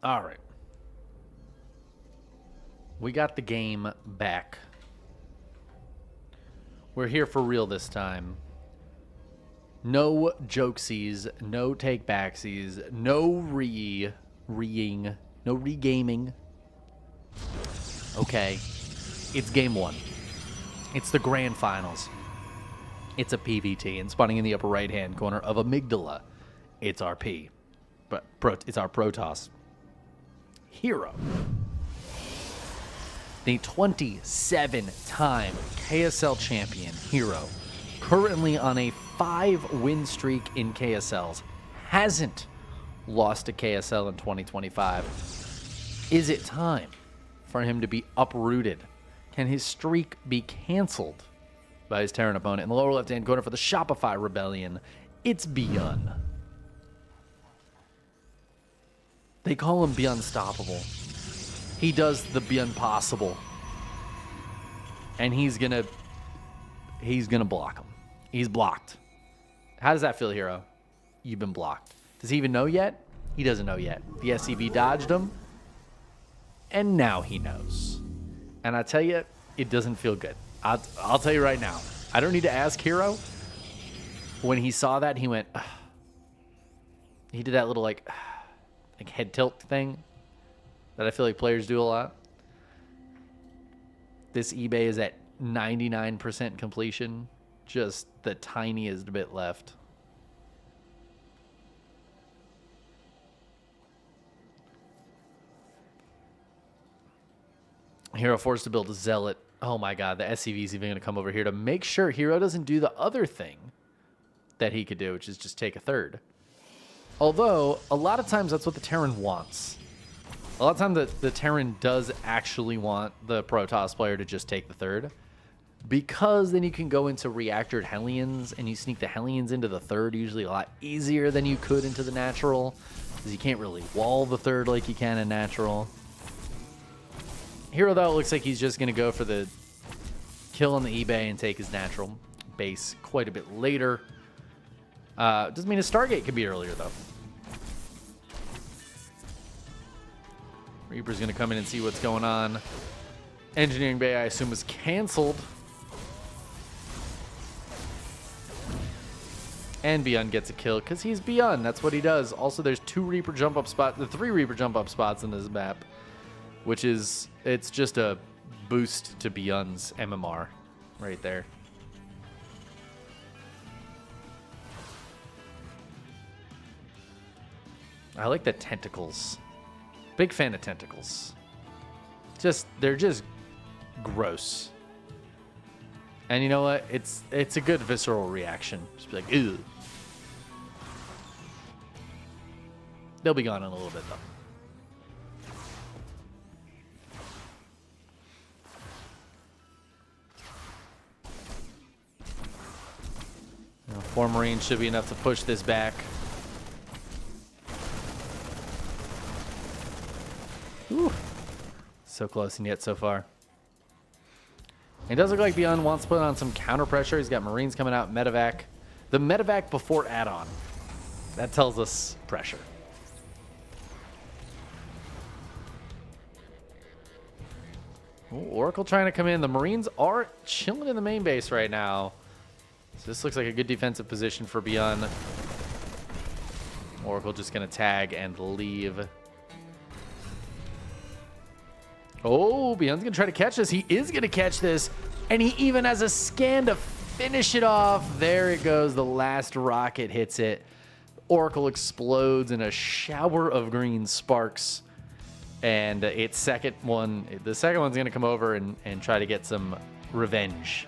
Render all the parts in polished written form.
All right. We got the game back. We're here for real this time. No jokesies, no take backsies, no reing, no regaming. Okay. It's game one. It's the grand finals. It's a PVT, and spawning in the upper right-hand corner of Amygdala, it's our P. But it's our Protoss. herO. The 27-time KSL champion, herO, currently on a 5-win streak in KSLs, hasn't lost to KSL in 2025. Is it time for him to be uprooted? Can his streak be canceled by his Terran opponent? In the lower left-hand corner for the Shopify Rebellion, it's ByuN. They call him ByUnstoppable. He does the ByUnpossible. And he's gonna block him. He's blocked. How does that feel, herO? You've been blocked. Does he even know yet? He doesn't know yet. The SCV dodged him. And now he knows. And I tell you, it doesn't feel good. I'll tell you right now. I don't need to ask herO. When he saw that, he went... Ugh. He did that little like head tilt thing that I feel like players do a lot. This eBay is at 99% completion. Just the tiniest bit left. herO forced to build a Zealot. Oh my god, the SCV is even going to come over here to make sure herO doesn't do the other thing that he could do, which is just take a third. Although, a lot of times that's what the Terran wants. A lot of times the Terran does actually want the Protoss player to just take the third. Because then you can go into reactored Hellions and you sneak the Hellions into the third usually a lot easier than you could into the natural. Because you can't really wall the third like you can in natural. herO, though, it looks like he's just going to go for the kill on the eBay and take his natural base quite a bit later. Doesn't mean his Stargate could be earlier, though. Reaper's going to come in and see what's going on. Engineering Bay, I assume, is canceled. And ByuN gets a kill because he's ByuN. That's what he does. Also, there's 2 Reaper jump up spots, the 3 Reaper jump up spots in this map, which is, it's just a boost to ByuN's MMR right there. I like the tentacles. Big fan of tentacles. They're just gross. And you know what? It's a good visceral reaction. Just be like, ew. They'll be gone in a little bit, though. You know, 4 Marines should be enough to push this back. Ooh. So close and yet so far. It does look like ByuN wants to put on some counter pressure. He's got Marines coming out, medevac. The medevac before add-on. That tells us pressure. Ooh, Oracle trying to come in. The Marines are chilling in the main base right now. So this looks like a good defensive position for ByuN. Oracle just going to tag and leave. Oh, ByuN's going to try to catch this. He is going to catch this. And he even has a scan to finish it off. There it goes. The last rocket hits it. Oracle explodes in a shower of green sparks. And the second one's going to come over and try to get some revenge.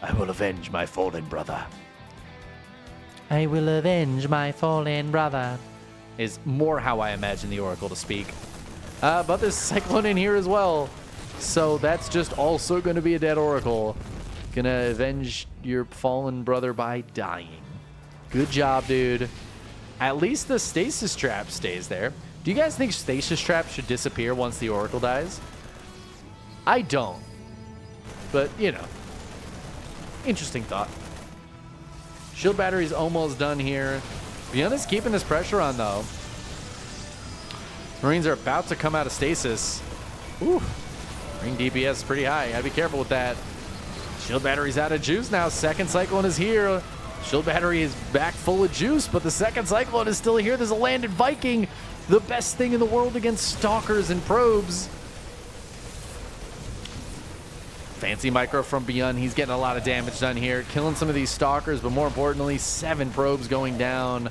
I will avenge my fallen brother. I will avenge my fallen brother. Is more how I imagine the Oracle to speak. But there's Cyclone in here as well. So that's just also going to be a dead Oracle. Gonna avenge your fallen brother by dying. Good job, dude. At least the stasis trap stays there. Do you guys think stasis trap should disappear once the Oracle dies? I don't. But, you know. Interesting thought. Shield battery's almost done here. ByuN is keeping this pressure on, though. Marines are about to come out of stasis. Ooh. Marine DPS is pretty high. Gotta be careful with that. Shield battery's out of juice now. Second Cyclone is here. Shield battery is back full of juice, but the second Cyclone is still here. There's a landed Viking. The best thing in the world against stalkers and probes. Fancy micro from ByuN. He's getting a lot of damage done here. Killing some of these stalkers, but more importantly, 7 probes going down.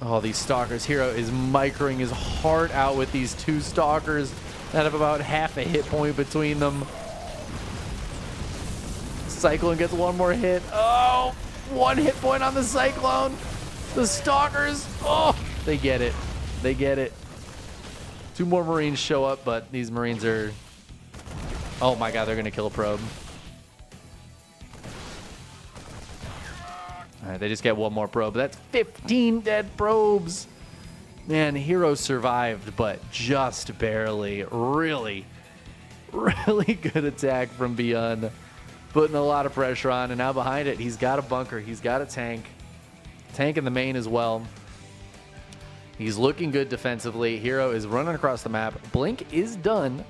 Oh, these stalkers. herO is microing his heart out with these 2 stalkers that have about half a hit point between them. Cyclone gets 1 more hit. Oh, 1 hit point on the Cyclone. The stalkers. Oh, they get it. They get it. 2 more Marines show up, but these Marines are... Oh my god, they're going to kill a probe. All right, they just get 1 more probe. That's 15 dead probes. Man, herO survived, but just barely. Really, really good attack from ByuN. Putting a lot of pressure on, and now behind it, he's got a bunker. He's got a tank. Tank in the main as well. He's looking good defensively. herO is running across the map. Blink is done.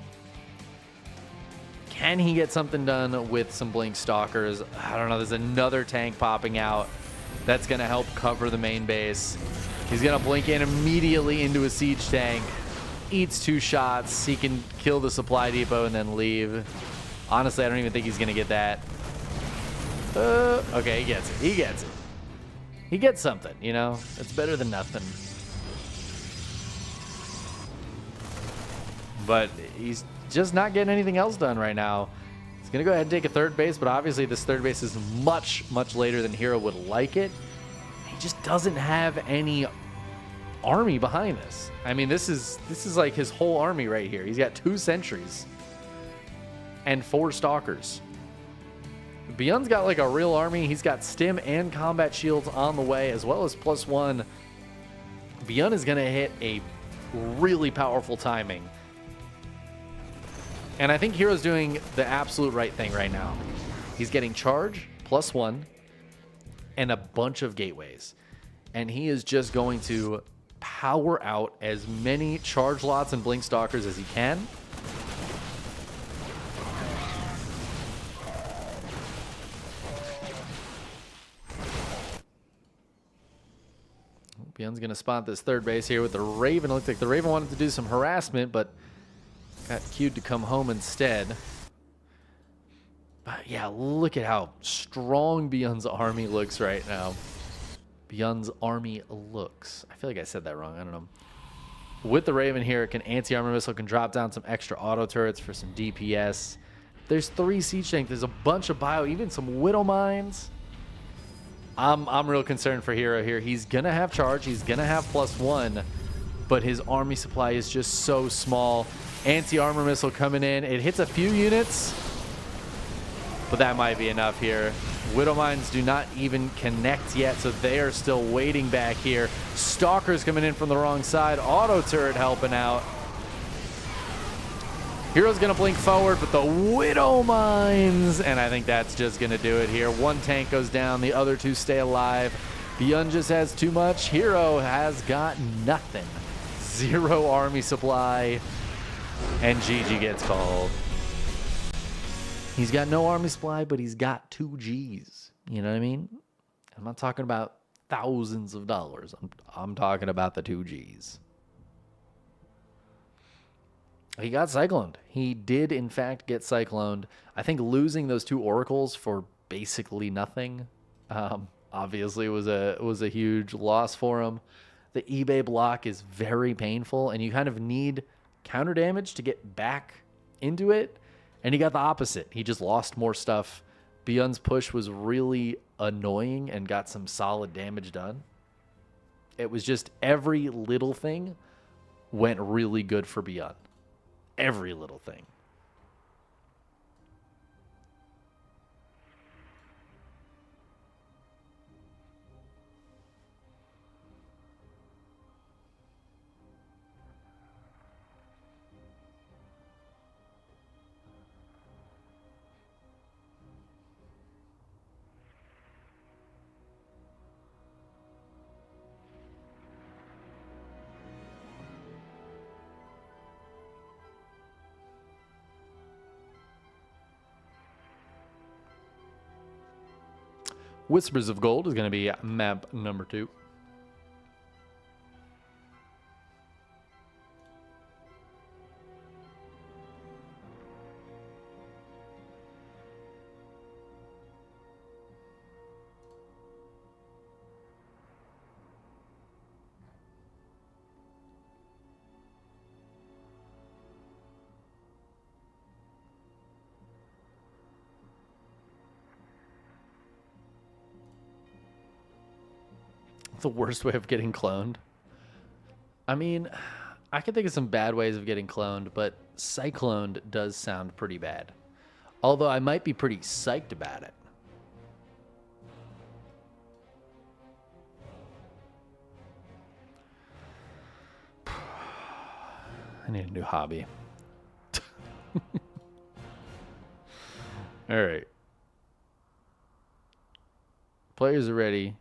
Can he get something done with some Blink Stalkers? I don't know. There's another tank popping out that's going to help cover the main base. He's going to blink in immediately into a siege tank. Eats 2 shots. He can kill the supply depot and then leave. Honestly, I don't even think he's going to get that. Okay, he gets it. He gets it. He gets something, you know? It's better than nothing. But he's just not getting anything else done right now. He's going to go ahead and take a 3rd base, but obviously this 3rd base is much, much later than herO would like it. He just doesn't have any army behind this. I mean, this is like his whole army right here. He's got 2 sentries and 4 stalkers. ByuN's got like a real army. He's got stim and combat shields on the way, as well as +1. ByuN is going to hit a really powerful timing. And I think herO's doing the absolute right thing right now. He's getting charge, +1, and a bunch of gateways. And he is just going to power out as many charge lots and blink stalkers as he can. ByuN's going to spot this 3rd base here with the Raven. It looked like the Raven wanted to do some harassment, but got queued to come home instead. But yeah, look at how strong ByuN's army looks right now. ByuN's army looks. I feel like I said that wrong. I don't know. With the Raven here, it can anti-armor missile, can drop down some extra auto turrets for some DPS. There's 3 siege tanks. There's a bunch of bio, even some Widow Mines. I'm real concerned for herO here. He's gonna have charge. He's gonna have +1, but his army supply is just so small. Anti-armor missile coming in. It hits a few units, but that might be enough here. Widow Mines do not even connect yet, so they are still waiting back here. Stalkers coming in from the wrong side. Auto turret helping out. herO's going to blink forward, but the Widow Mines, and I think that's just going to do it here. 1 tank goes down, the other 2 stay alive. ByuN just has too much. herO has got nothing. 0 army supply, and GG gets called. He's got no army supply, but he's got 2 Gs. You know what I mean? I'm not talking about thousands of dollars. I'm talking about the 2 Gs. He got cycloned. He did, in fact, get cycloned. I think losing those 2 oracles for basically nothing, obviously was a huge loss for him. The eBay block is very painful, and you kind of need counter damage to get back into it. And he got the opposite. He just lost more stuff. ByuN's push was really annoying and got some solid damage done. It was just every little thing went really good for ByuN. Every little thing. Whispers of Gold is going to be map number 2. The worst way of getting cloned. I mean, I can think of some bad ways of getting cloned, but cycloned does sound pretty bad. Although I might be pretty psyched about it. I need a new hobby. All right. Players are ready.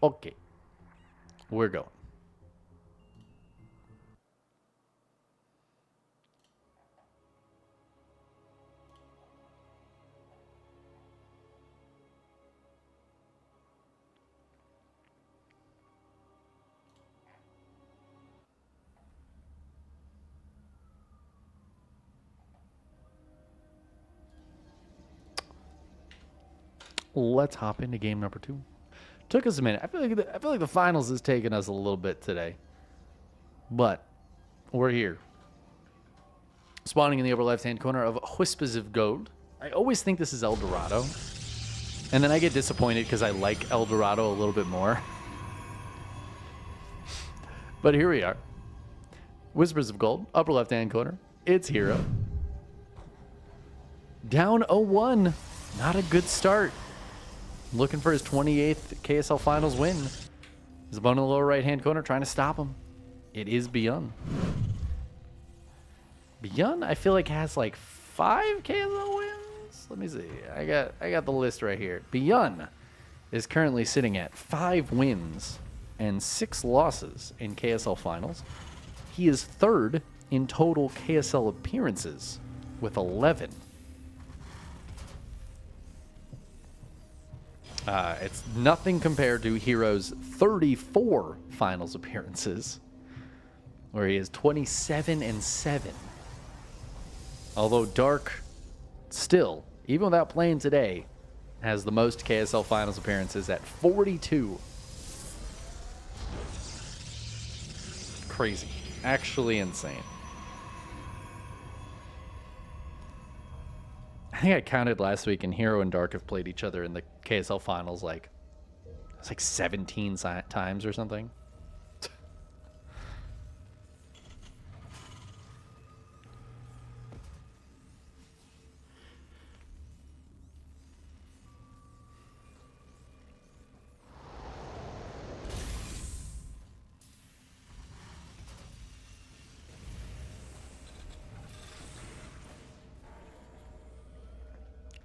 Okay. We're going. Let's hop into game number 2. Took us a minute. I feel like the finals has taken us a little bit today, but we're here. Spawning in the upper left-hand corner of Whispers of Gold. I always think this is El Dorado, and then I get disappointed because I like El Dorado a little bit more. But here we are. Whispers of Gold, upper left-hand corner. It's herO. Down 0-1. Not a good start. Looking for his 28th KSL Finals win. His opponent in the lower right-hand corner trying to stop him. It is ByuN. ByuN, I feel like, has like 5 KSL wins. Let me see. I got the list right here. ByuN is currently sitting at 5 wins and 6 losses in KSL Finals. He is 3rd in total KSL appearances with 11. It's nothing compared to herO's 34 finals appearances, where he is 27-7. Although Dark still, even without playing today, has the most KSL finals appearances at 42. Crazy. Actually insane. I think I counted last week, and herO and Dark have played each other in the KSL finals it's like 17 times or something.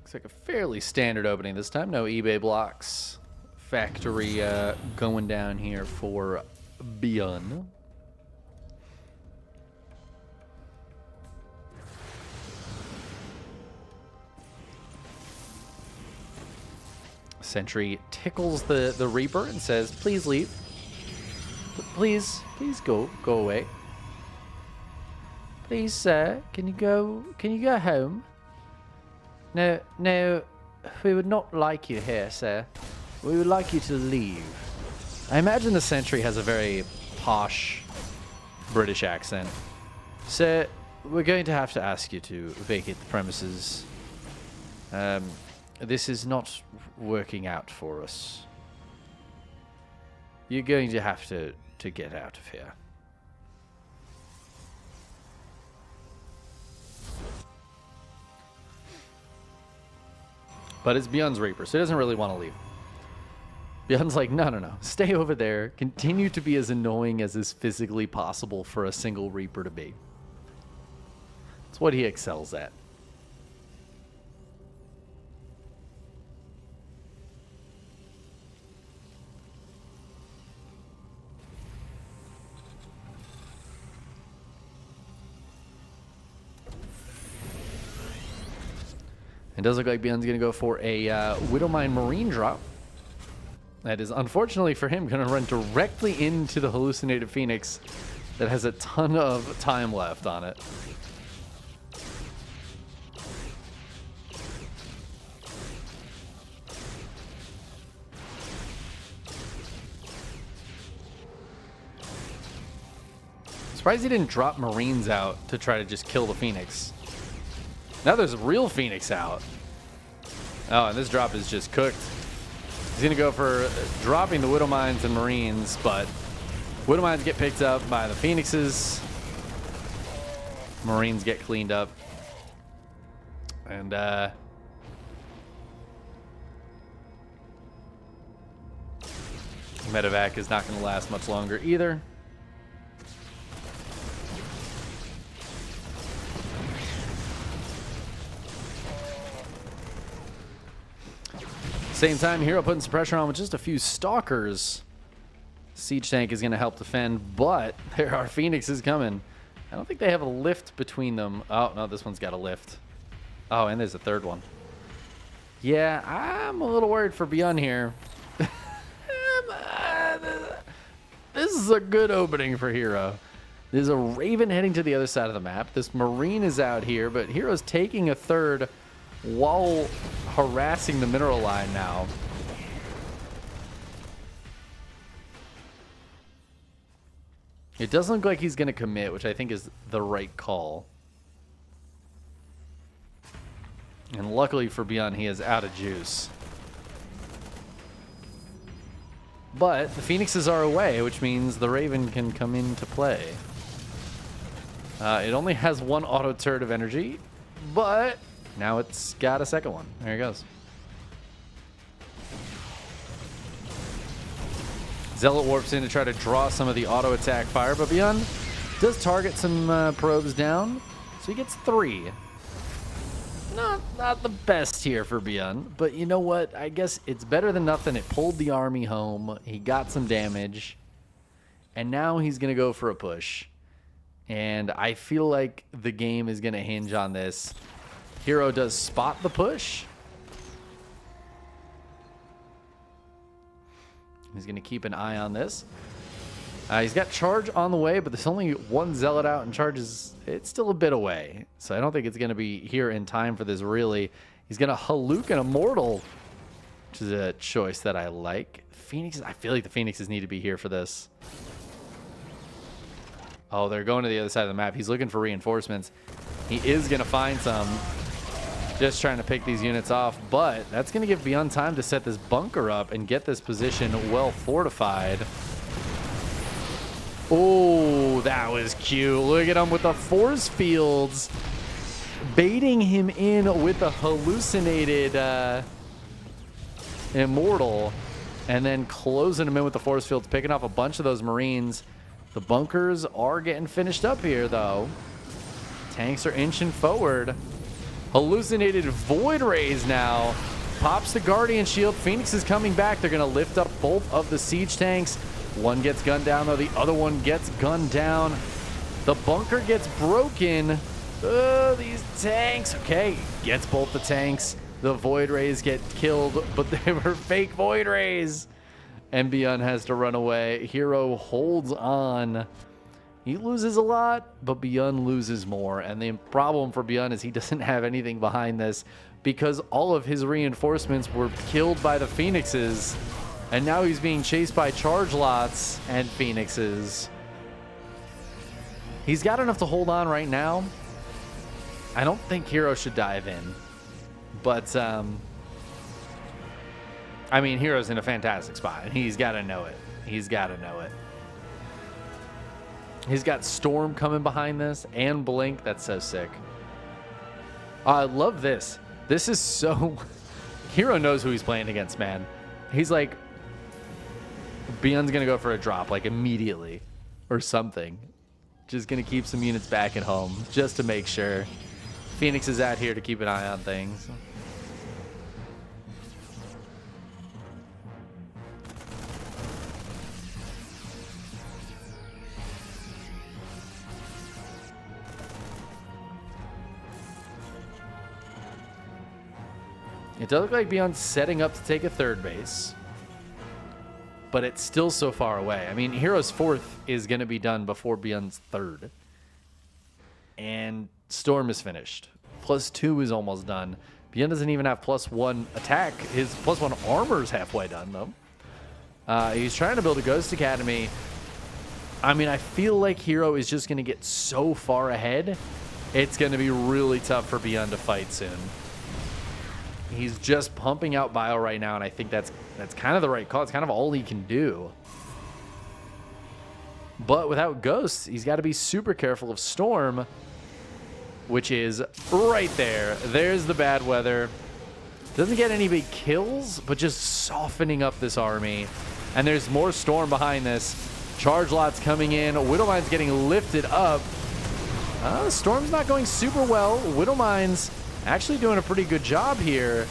Looks like a fairly standard opening this time. No eBay blocks. Factory going down here for ByuN. Sentry tickles the Reaper and says, "Please leave. Please go away. Please, sir, can you go home? No, we would not like you here, sir. We would like you to leave." I imagine the sentry has a very posh British accent. "Sir, we're going to have to ask you to vacate the premises. This is not working out for us." You're going to have to get out of here. But it's ByuN's Reaper, so he doesn't really want to leave. ByuN's like, no. Stay over there. Continue to be as annoying as is physically possible for a single Reaper to be. It's what he excels at. It does look like ByuN's going to go for a Widowmine Marine drop. That is, unfortunately for him, going to run directly into the hallucinated Phoenix that has a ton of time left on it. Surprised he didn't drop Marines out to try to just kill the Phoenix. Now there's a real Phoenix out. Oh, and this drop is just cooked. He's going to go for dropping the Widowmines and Marines, but Widowmines get picked up by the Phoenixes. Marines get cleaned up. And, medevac is not going to last much longer either. Same time, herO putting some pressure on with just a few stalkers. Siege tank is going to help defend, but there are Phoenixes coming. I don't think they have a lift between them. Oh, no, this one's got a lift. Oh, and there's a third one. Yeah, I'm a little worried for ByuN here. This is a good opening for herO. There's a Raven heading to the other side of the map. This Marine is out here, but herO's taking a third while harassing the mineral line now. It doesn't look like he's going to commit, which I think is the right call. And luckily for ByuN, he is out of juice. But the Phoenixes are away, which means the Raven can come into play. It only has one auto turret of energy, but now it's got a second one. There he goes. Zealot warps in to try to draw some of the auto attack fire, but ByuN does target some probes down, so he gets 3. Not the best here for ByuN, but you know what? I guess it's better than nothing. It pulled the army home. He got some damage, and now he's going to go for a push. And I feel like the game is going to hinge on this. herO does spot the push. He's going to keep an eye on this. He's got charge on the way, but there's only one Zealot out, and charge is, it's still a bit away. So I don't think it's going to be here in time for this, really. He's going to Haluk an Immortal, which is a choice that I like. Phoenixes, I feel like the Phoenixes need to be here for this. Oh, they're going to the other side of the map. He's looking for reinforcements. He is going to find some. Just trying to pick these units off, but that's going to give ByuN time to set this bunker up and get this position well fortified. Oh, that was cute. Look at him with the force fields, baiting him in with the hallucinated Immortal, and then closing him in with the force fields, picking off a bunch of those Marines. The bunkers are getting finished up here, though. Tanks are inching forward. Hallucinated Void Rays now. Pops the Guardian Shield. Phoenix is coming back. They're going to lift up both of the siege tanks. One gets gunned down, though. The other one gets gunned down. The bunker gets broken. These tanks. Okay, gets both the tanks. The Void Rays get killed, but they were fake Void Rays. And ByuN has to run away. herO holds on. He loses a lot, but ByuN loses more. And the problem for ByuN is he doesn't have anything behind this because all of his reinforcements were killed by the Phoenixes. And now he's being chased by charge lots and Phoenixes. He's got enough to hold on right now. I don't think herO should dive in. But, I mean, herO's in a fantastic spot, and he's got to know it. He's got to know it. He's got Storm coming behind this and Blink. That's so sick. I love this. This is so... herO knows who he's playing against, man. He's like, ByuN's going to go for a drop, like, immediately. Or something. Just going to keep some units back at home, just to make sure. Phoenix is out here to keep an eye on things. It does look like ByuN's setting up to take a third base, but it's still so far away. I mean, herO's fourth is going to be done before ByuN's third. And Storm is finished. +2 is almost done. ByuN doesn't even have +1 attack. His +1 armor is halfway done, though. He's trying to build a Ghost Academy. I mean, I feel like herO is just going to get so far ahead. It's going to be really tough for ByuN to fight soon. He's just pumping out bio right now, and I think that's kind of the right call. It's kind of all he can do. But without Ghosts, he's got to be super careful of Storm, which is right there. There's the bad weather. Doesn't get any big kills, but just softening up this army. And there's more Storm behind this. Charge lots coming in. Widowmine's getting lifted up. Storm's not going super well. Widowmine's actually doing a pretty good job here.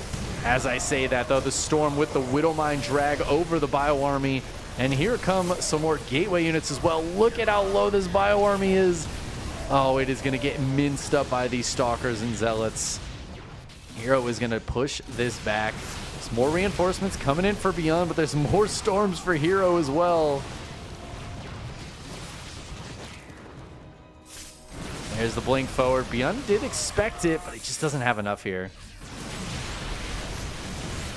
As I say that, though, the Storm with the Widowmine drag over the Bio Army. And here come some more Gateway units as well. Look at how low this Bio Army is. Oh, it is going to get minced up by these Stalkers and Zealots. herO is going to push this back. There's more reinforcements coming in for ByuN, but there's more Storms for herO as well. There's the blink forward. ByuN did expect it, but he just doesn't have enough here.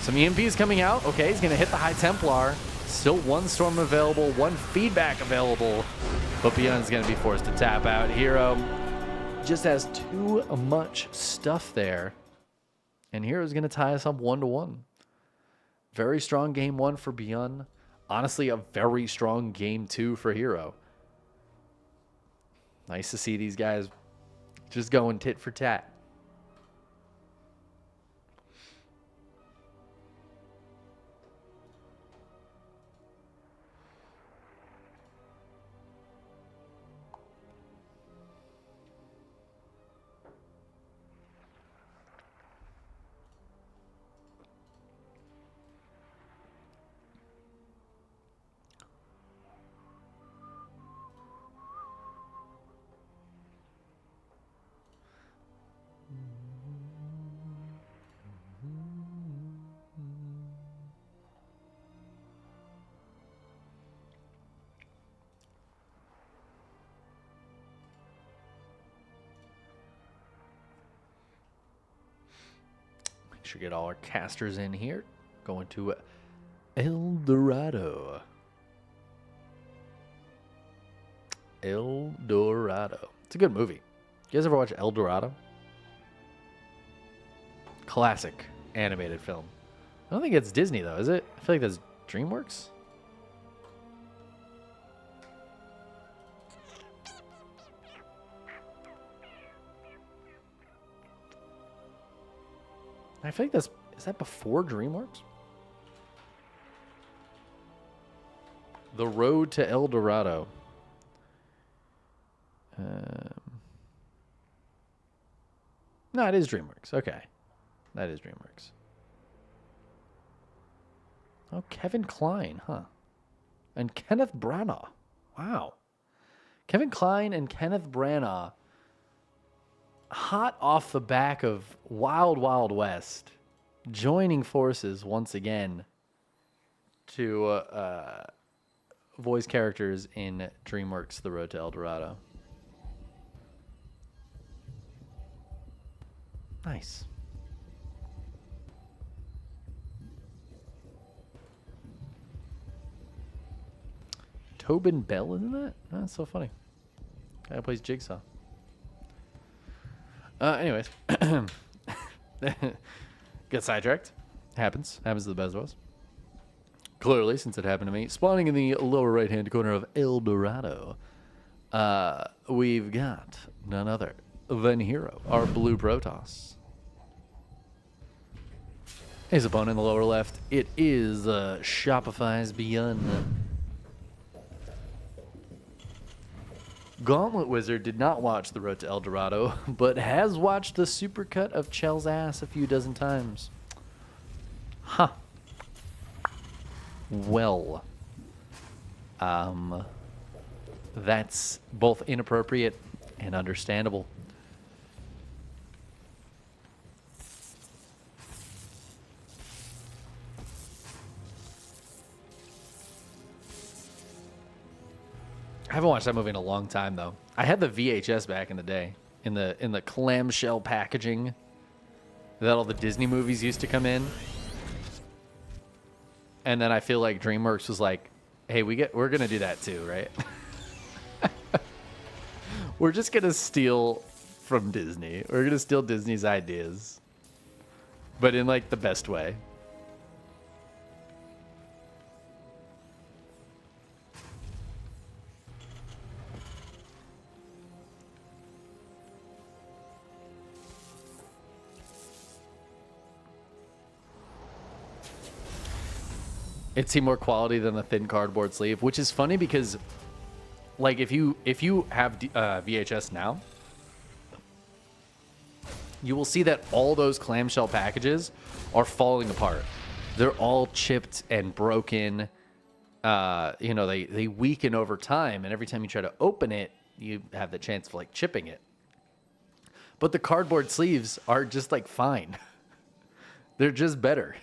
Some EMPs coming out. Okay, he's going to hit the High Templar. Still one Storm available, one feedback available, but ByuN's going to be forced to tap out. herO just has too much stuff there, and herO's going to tie us up 1-1. Very strong game 1 for ByuN. Honestly, a very strong game 2 for herO. Nice to see these guys just going tit for tat. Should get all our casters in here. Going to El Dorado. El Dorado. It's a good movie. You guys ever watch El Dorado? Classic animated film. I don't think it's Disney though, is it? I feel like that's DreamWorks. I feel like is that before DreamWorks? The Road to El Dorado. No, it is DreamWorks. Okay. That is DreamWorks. Oh, Kevin Kline, huh? And Kenneth Branagh. Wow. Kevin Kline and Kenneth Branagh, hot off the back of Wild Wild West, joining forces once again to voice characters in DreamWorks' The Road to El Dorado. Nice. Tobin Bell, isn't that? Oh, that's so funny. Guy who plays Jigsaw. Anyways. Get sidetracked. Happens to the best of us. clearly, since it happened to me. Spawning in the lower right-hand corner of El Dorado, we've got none other than herO, our blue Protoss. His opponent in the lower left, it is Shopify's ByuN. Gauntlet Wizard did not watch The Road to El Dorado, but has watched the supercut of Chell's ass a few dozen times. Huh. Well. That's both inappropriate and understandable. I haven't watched that movie in a long time, though. I had the VHS back in the day, in the clamshell packaging that all the Disney movies used to come in. And then I feel like DreamWorks was like, "Hey, we're gonna do that too, right? We're just gonna steal from Disney. We're gonna steal Disney's ideas, but in like the best way." It seemed more quality than the thin cardboard sleeve, which is funny because, like, if you have VHS now, you will see that all those clamshell packages are falling apart. They're all chipped and broken. You know, they weaken over time, and every time you try to open it, you have the chance of like chipping it. But the cardboard sleeves are just like fine. They're just better.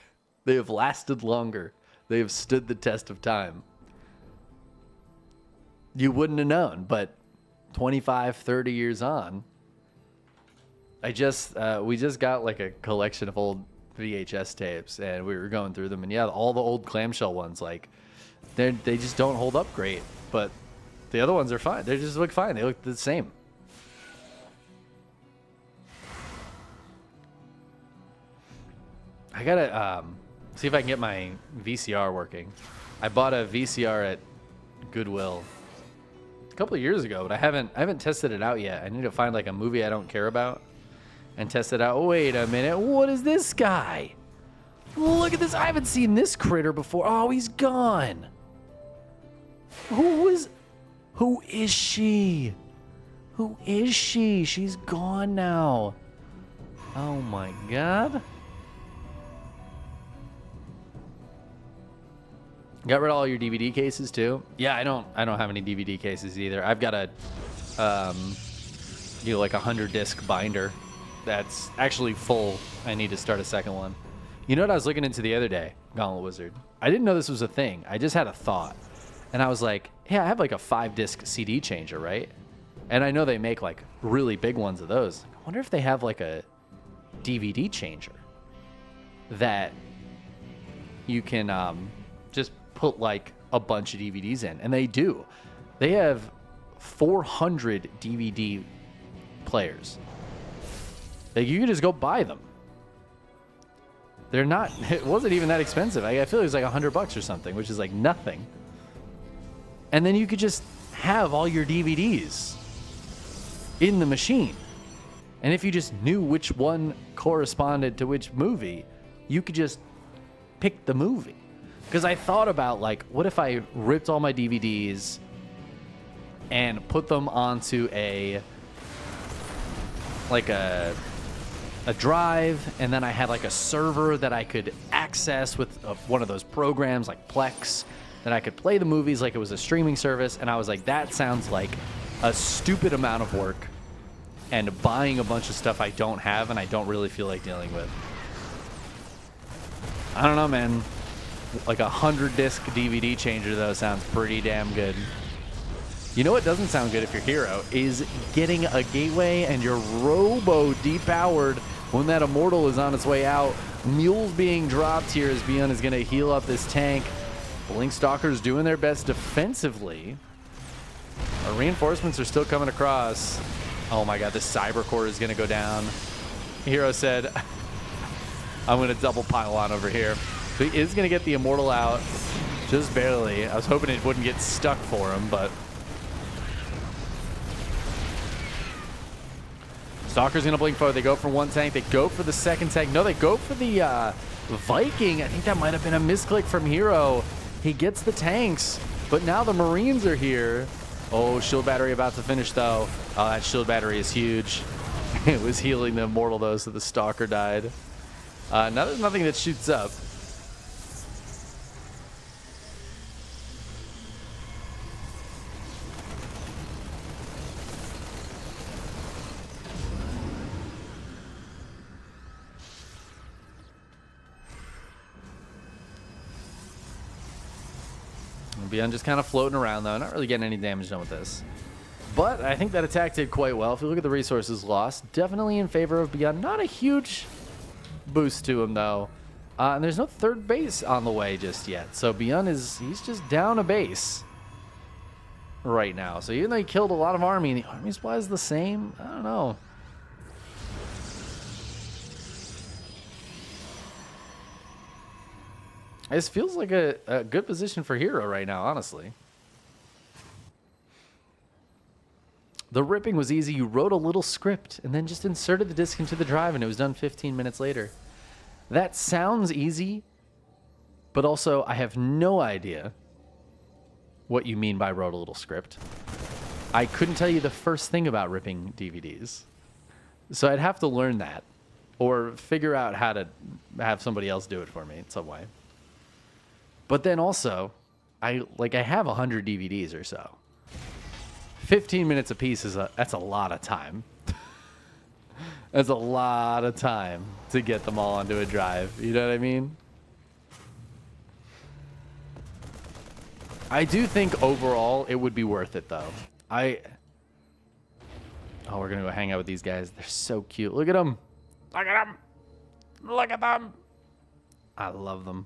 They have lasted longer. They have stood the test of time. You wouldn't have known, but 25, 30 years on, we just got like a collection of old VHS tapes, and we were going through them, and yeah, all the old clamshell ones, like, they just don't hold up great, but the other ones are fine. They just look fine. They look the same. I gotta see if I can get my VCR working. I bought a VCR at Goodwill a couple of years ago, but I haven't tested it out yet. I need to find like a movie I don't care about and test it out. Oh, wait a minute. What is this guy? Look at this. I haven't seen this critter before. Oh, he's gone. Who is she? Who is she? She's gone now. Oh my God. Got rid of all your DVD cases too? Yeah, I don't have any DVD cases either. I've got a like a 100-disc binder that's actually full. I need to start a second one. You know what I was looking into the other day, Gauntlet Wizard? I didn't know this was a thing. I just had a thought. And I was like, hey, I have like a 5-disc CD changer, right? And I know they make like really big ones of those. I wonder if they have like a DVD changer that you can just put like a bunch of DVDs in. And they do. They have 400 DVD players. Like, you can just go buy them. They're not, it wasn't even that expensive. I feel like it was like $100 or something, which is like nothing. And then you could just have all your DVDs in the machine. And if you just knew which one corresponded to which movie, you could just pick the movie. Because I thought about, like, what if I ripped all my DVDs and put them onto a drive, and then I had like a server that I could access with one of those programs like Plex, that I could play the movies like it was a streaming service. And I was like, that sounds like a stupid amount of work and buying a bunch of stuff I don't have and I don't really feel like dealing with. I don't know, man. Like a 100-disc DVD changer, though, sounds pretty damn good. You know what doesn't sound good if you're herO is getting a gateway and you're robo depowered when that immortal is on its way out. Mules being dropped here as ByuN is going to heal up this tank. Blink Stalkers doing their best defensively. Our reinforcements are still coming across. Oh my God, this Cyber Core is going to go down. herO said, I'm going to double pile on over here. So he is going to get the immortal out. Just barely. I was hoping it wouldn't get stuck for him, but... Stalker's going to blink forward. They go for one tank. They go for the second tank. No, they go for the Viking. I think that might have been a misclick from herO. He gets the tanks, but now the Marines are here. Oh, shield battery about to finish, though. Oh, that shield battery is huge. It was healing the Immortal, though, so the Stalker died. Now there's nothing that shoots up. ByuN just kind of floating around, though. Not really getting any damage done with this. But I think that attack did quite well. If you look at the resources lost, definitely in favor of ByuN. Not a huge boost to him, though. And there's no third base on the way just yet. So ByuN he's just down a base right now. So even though he killed a lot of army, and the army supply is the same, I don't know. This feels like a good position for herO right now, honestly. The ripping was easy. You wrote a little script and then just inserted the disc into the drive, and it was done 15 minutes later. That sounds easy, but also I have no idea what you mean by wrote a little script. I couldn't tell you the first thing about ripping DVDs. So I'd have to learn that or figure out how to have somebody else do it for me in some way. But then also, I have 100 DVDs or so. 15 minutes a piece that's a lot of time. That's a lot of time to get them all onto a drive. You know what I mean? I do think overall it would be worth it, though. Oh, we're gonna go hang out with these guys. They're so cute. Look at them. Look at them. Look at them. I love them.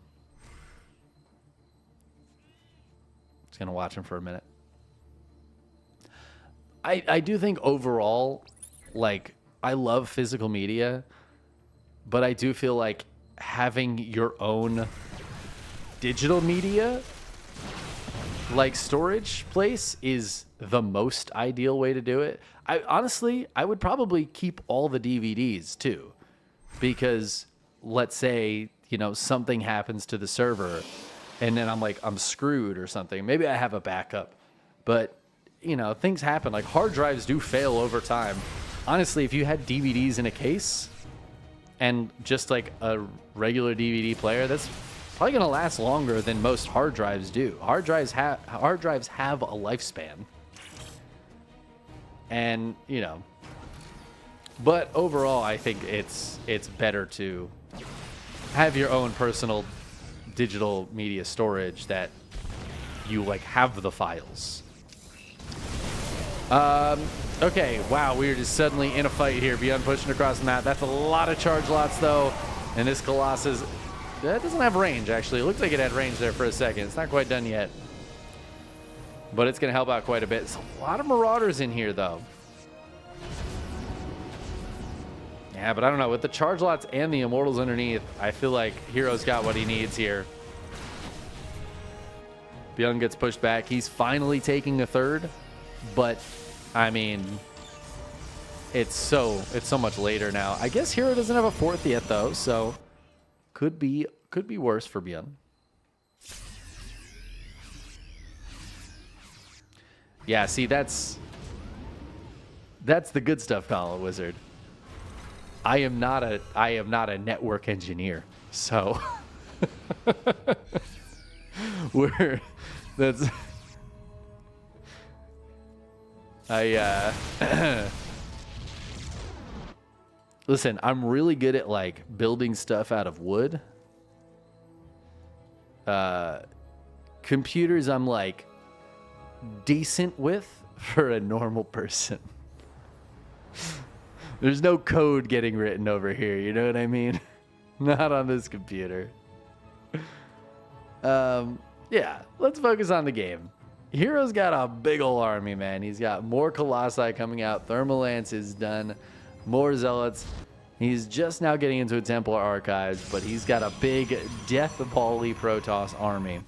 Just gonna watch them for a minute. I do think overall, like, I love physical media, but I do feel like having your own digital media, like storage place, is the most ideal way to do it. Honestly, I would probably keep all the DVDs too, because let's say, you know, something happens to the server and then I'm screwed or something. Maybe I have a backup, but you know, things happen. Like, hard drives do fail over time. Honestly, if you had DVDs in a case and just like a regular DVD player, that's probably going to last longer than most hard drives do. Hard drives have a lifespan. And, you know, but overall, I think it's better to have your own personal digital media storage that you like have the files. Okay, wow, we are just suddenly in a fight here. ByuN pushing across the map. That's a lot of charge lots, though. And this Colossus, that doesn't have range, actually. It looked like it had range there for a second. It's not quite done yet. But it's going to help out quite a bit. There's a lot of Marauders in here, though. Yeah, but I don't know. With the charge lots and the Immortals underneath, I feel like herO's got what he needs here. ByuN gets pushed back. He's finally taking a third. But, I mean, it's so much later now. I guess herO doesn't have a fourth yet, though, so could be worse for ByuN. Yeah, see, that's the good stuff, Colin Wizard. I am not a network engineer, so listen, I'm really good at like building stuff out of wood. Computers I'm like decent with for a normal person. There's no code getting written over here, you know what I mean? Not on this computer. Yeah, let's focus on the game. herO's got a big ol' army, man. He's got more Colossi coming out. Thermal Lance is done. More Zealots. He's just now getting into a Templar Archives, but he's got a big Death Ball-y Protoss army.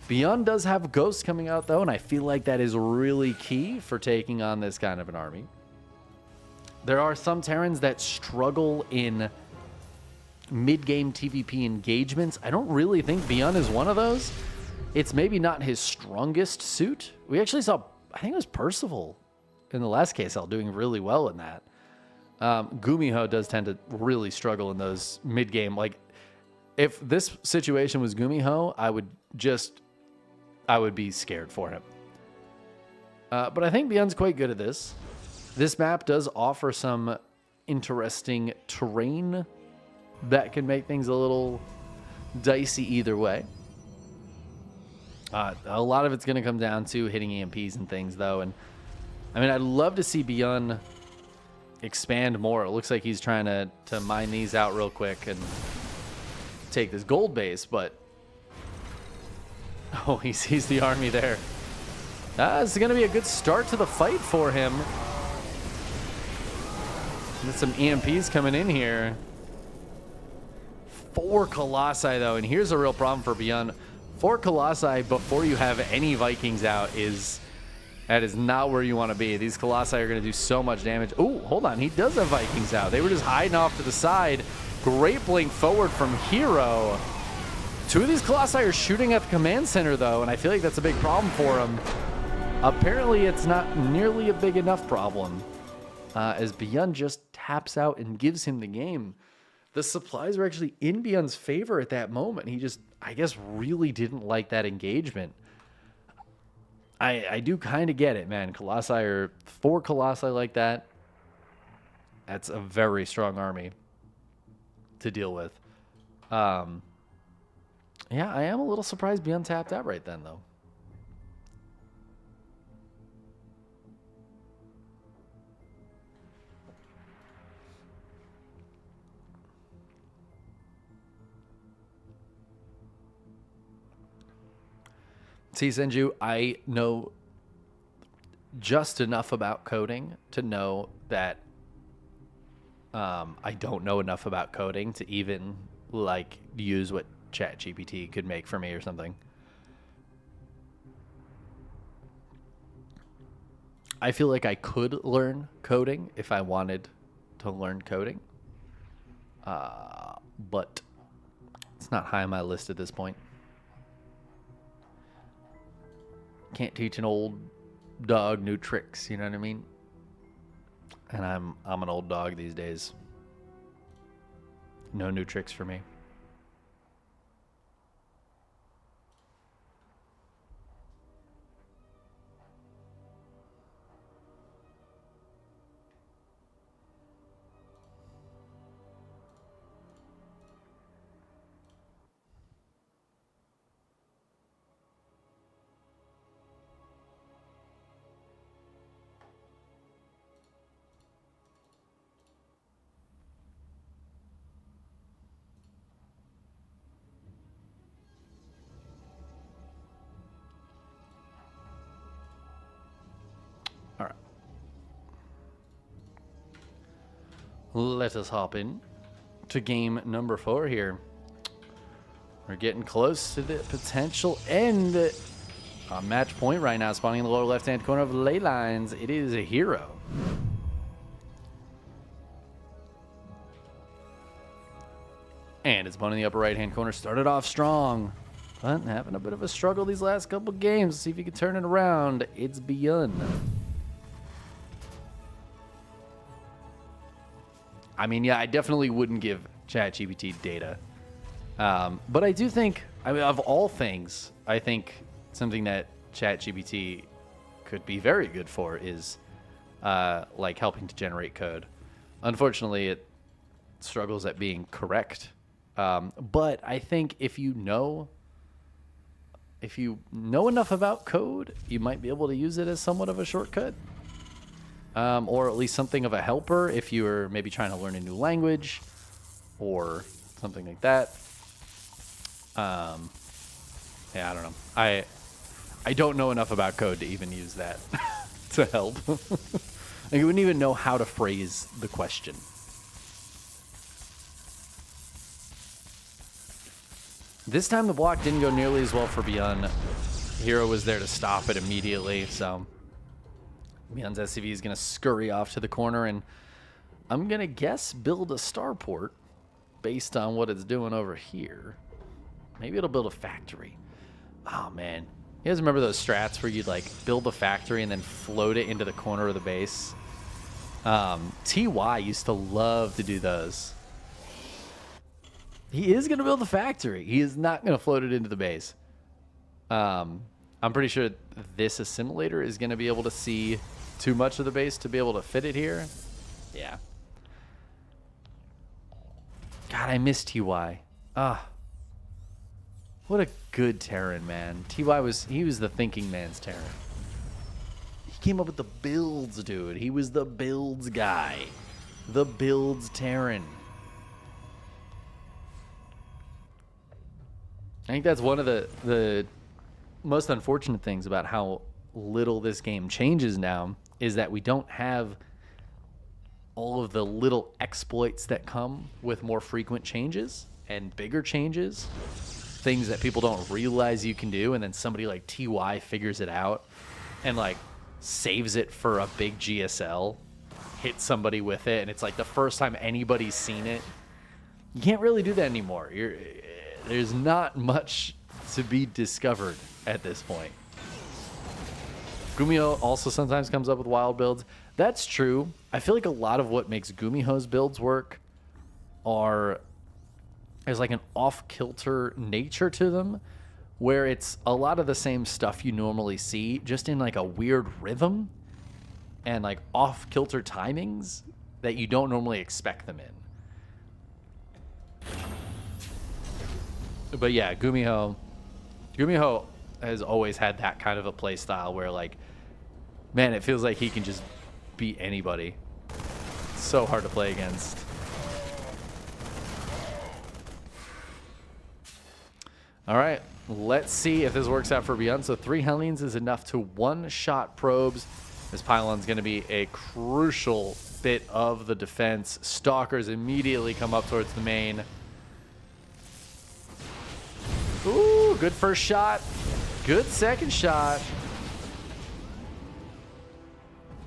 ByuN does have Ghosts coming out, though, and I feel like that is really key for taking on this kind of an army. There are some Terrans that struggle in mid-game TVP engagements. I don't really think ByuN is one of those. It's maybe not his strongest suit. We actually saw, I think it was Percival in the last KSL doing really well in that. Gumiho does tend to really struggle in those mid-game. Like, if this situation was Gumiho, I would be scared for him. But I think ByuN's quite good at this. This map does offer some interesting terrain that can make things a little dicey either way. A lot of it's going to come down to hitting EMPs and things, though. And I mean, I'd love to see ByuN expand more. It looks like he's trying to mine these out real quick and take this gold base, but oh, he sees the army there. It's going to be a good start to the fight for him. With some EMPs coming in here. 4 Colossi, though, and here's a real problem for ByuN. 4 Colossi before you have any Vikings out that is not where you want to be. These Colossi are going to do so much damage. Oh, hold on. He does have Vikings out. They were just hiding off to the side. Great blink forward from herO. 2 of these Colossi are shooting at the command center, though, and I feel like that's a big problem for him. Apparently, it's not nearly a big enough problem, as ByuN just taps out and gives him the game. The supplies were actually in ByuN's favor at that moment. He just, I guess, really didn't like that engagement. I do kind of get it, man. Colossi are 4 Colossi like that. That's a very strong army to deal with. Yeah, I am a little surprised ByuN tapped out right then, though. See, Senju, I know just enough about coding to know that I don't know enough about coding to even like use what ChatGPT could make for me or something. I feel like I could learn coding if I wanted to learn coding, but it's not high on my list at this point. Can't teach an old dog new tricks, you know what I mean? And I'm an old dog these days. No new tricks for me. All right. Let us hop in to game number 4 here. We're getting close to the potential end. On match point right now, spawning in the lower left-hand corner of the ley lines. It is a herO. And it's spawning in the upper right-hand corner. Started off strong, but having a bit of a struggle these last couple games. See if he can turn it around. It's ByuN. I mean, yeah, I definitely wouldn't give ChatGPT data. But I do think, I mean, of all things, I think something that ChatGPT could be very good for is like helping to generate code. Unfortunately, it struggles at being correct. But I think if you know enough about code, you might be able to use it as somewhat of a shortcut. Or at least something of a helper if you're maybe trying to learn a new language or something like that. Yeah, I don't know. I don't know enough about code to even use that to help. I wouldn't even know how to phrase the question. This time the block didn't go nearly as well for ByuN. herO was there to stop it immediately, so ByuN's SCV is going to scurry off to the corner, and I'm going to guess build a starport based on what it's doing over here. Maybe it'll build a factory. Oh, man. You guys remember those strats where you'd, like, build a factory and then float it into the corner of the base? TY used to love to do those. He is going to build a factory. He is not going to float it into the base. I'm pretty sure this assimilator is going to be able to see too much of the base to be able to fit it here. Yeah. God, I miss TY. Ah. What a good Terran, man. TY was the thinking man's Terran. He came up with the builds, dude. He was the builds guy. The builds Terran. I think that's one of the most unfortunate things about how little this game changes now is that we don't have all of the little exploits that come with more frequent changes and bigger changes. Things that people don't realize you can do, and then somebody like TY figures it out and like saves it for a big GSL, hits somebody with it, and it's like the first time anybody's seen it. You can't really do that anymore. There's not much to be discovered at this point. Gumiho also sometimes comes up with wild builds. That's true. I feel like a lot of what makes Gumiho's builds work there's like an off-kilter nature to them, where it's a lot of the same stuff you normally see, just in like a weird rhythm and like off-kilter timings that you don't normally expect them in. But yeah, Gumiho has always had that kind of a play style where, like, man, it feels like he can just beat anybody. It's so hard to play against. All right, let's see if this works out for ByuN. So 3 Hellions is enough to one-shot probes. This pylon's going to be a crucial bit of the defense. Stalkers immediately come up towards the main. Ooh, good first shot. Good second shot.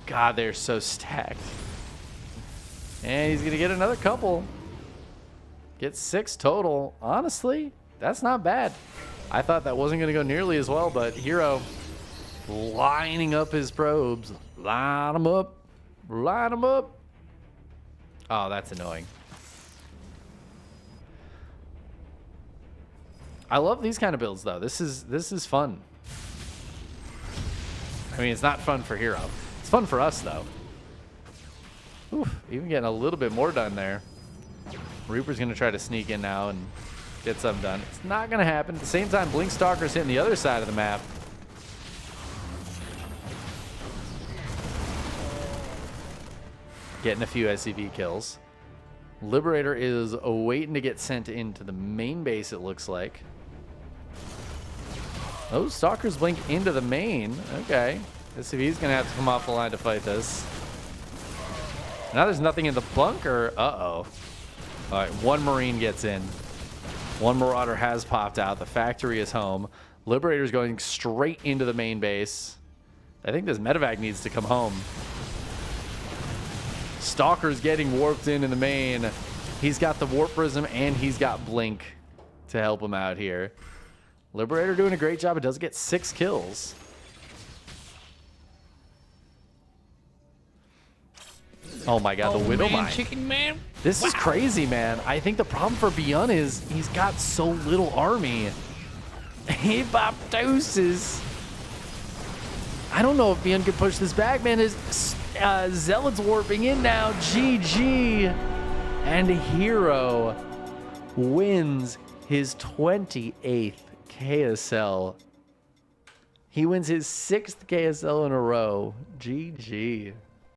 God, they're so stacked. And he's going to get another couple. Get 6 total. Honestly, that's not bad. I thought that wasn't going to go nearly as well, but herO lining up his probes. Line them up. Line them up. Oh, that's annoying. I love these kind of builds, though. This is fun. I mean, it's not fun for herO. It's fun for us, though. Oof, even getting a little bit more done there. Reaper's going to try to sneak in now and get something done. It's not going to happen. At the same time, Blink Stalker's hitting the other side of the map. Getting a few SCV kills. Liberator is waiting to get sent into the main base, it looks like. Those Stalkers blink into the main. Okay. SCV's going to have to come off the line to fight this. Now there's nothing in the bunker. Uh-oh. All right, 1 Marine gets in. 1 Marauder has popped out. The factory is home. Liberator's going straight into the main base. I think this medevac needs to come home. Stalker's getting warped in the main. He's got the Warp Prism and he's got Blink to help him out here. Liberator doing a great job. It does get 6 kills. Oh my god, the Widow Mine. Chickenman. This is crazy, man. I think the problem for ByuN is he's got so little army. Hey, Bob doses. I don't know if ByuN can push this back, man. His Zealot's warping in now. GG. And herO wins his 28th KSL. He wins his 6th KSL in a row. GG.